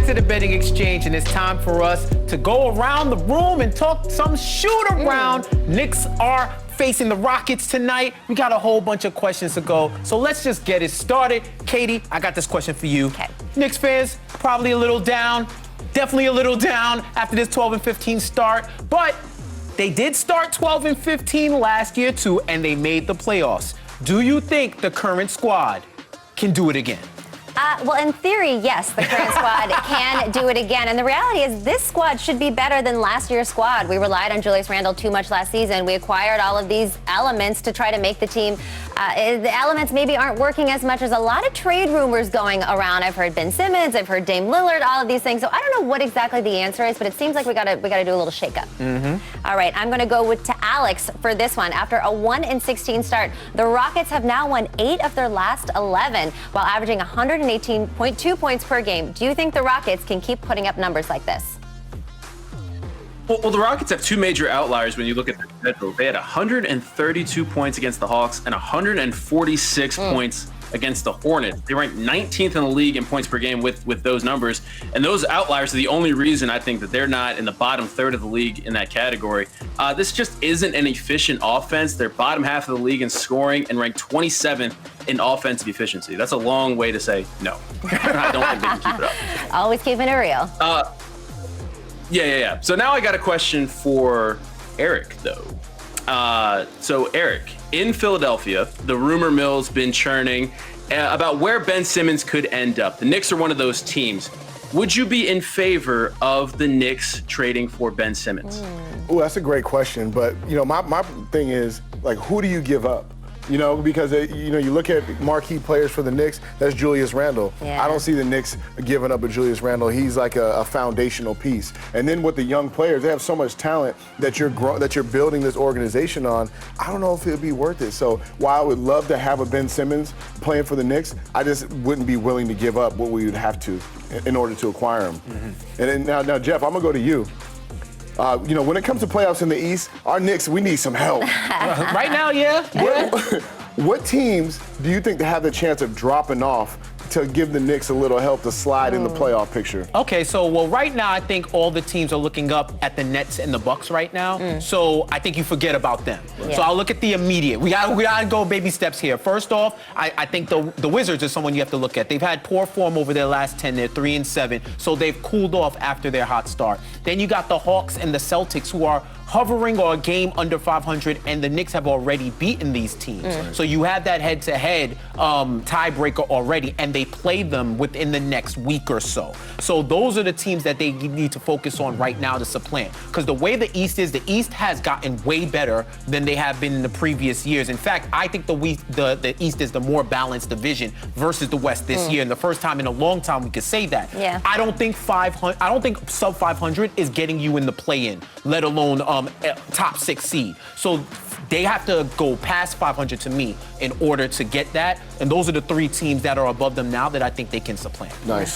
to the betting exchange, and it's time for us to go around the room and talk some shoot-around. Knicks are facing the Rockets tonight. We got a whole bunch of questions to go, so let's just get it started. Katie, I got this question for you. Okay. Knicks fans, probably a little down, definitely a little down after this 12-15 start, but they did start 12-15 last year too, and they made the playoffs. Do you think the current squad can do it again? Well, in theory, yes, the current squad can do it again. And the reality is this squad should be better than last year's squad. We relied on Julius Randle too much last season. We acquired all of these elements to try to make the team. The elements maybe aren't working as much. As a lot of trade rumors going around. I've heard Ben Simmons, I've heard Dame Lillard, all of these things. So I don't know what exactly the answer is, but it seems like we gotta do a little shakeup. All right, I'm gonna go to Alex for this one. After a 1-16 start, the Rockets have now won 8 of their last 11 while averaging 118.2 points per game. Do you think the Rockets can keep putting up numbers like this? Well, the Rockets have two major outliers when you look at their schedule. They had 132 points against the Hawks and 146 points against the Hornets. They ranked 19th in the league in points per game with those numbers. And those outliers are the only reason I think that they're not in the bottom third of the league in that category. This just isn't an efficient offense. They're bottom half of the league in scoring and ranked 27th in offensive efficiency. That's a long way to say no. I don't think they can keep it up. Always keeping it real. Yeah. So now I got a question for Erik, though. So Erik, in Philadelphia, the rumor mill's been churning about where Ben Simmons could end up. The Knicks are one of those teams. Would you be in favor of the Knicks trading for Ben Simmons? Oh, that's a great question. But, my thing is, like, who do you give up? Because, you look at marquee players for the Knicks, that's Julius Randle. Yeah. I don't see the Knicks giving up a Julius Randle. He's like a foundational piece. And then with the young players, they have so much talent that you're building this organization on. I don't know if it would be worth it. So while I would love to have a Ben Simmons playing for the Knicks, I just wouldn't be willing to give up what we would have to in order to acquire him. And then now, Jeff, I'm going to go to you. When it comes to playoffs in the East, our Knicks, we need some help. Right now, yeah. What teams do you think have the chance of dropping off to give the Knicks a little help to slide in the playoff picture? Okay, so right now I think all the teams are looking up at the Nets and the Bucks right now. So I think you forget about them. Yeah. So I'll look at the immediate. We gotta go baby steps here. First off, I think the Wizards are someone you have to look at. They've had poor form over their last 10. They're 3-7, so they've cooled off after their hot start. Then you got the Hawks and the Celtics, who are hovering or a game under 500, and the Knicks have already beaten these teams. So you have that head-to-head tiebreaker already, and they play them within the next week or so. So those are the teams that they need to focus on right now to supplant. Because the way the East is, the East has gotten way better than they have been in the previous years. In fact, I think the East is the more balanced division versus the West this year, and the first time in a long time we could say that. Yeah. I don't think sub 500 is getting you in the play-in, let alone top 6 seed. So they have to go past 500 to me in order to get that. And those are the 3 teams that are above them now that I think they can supplant. Nice.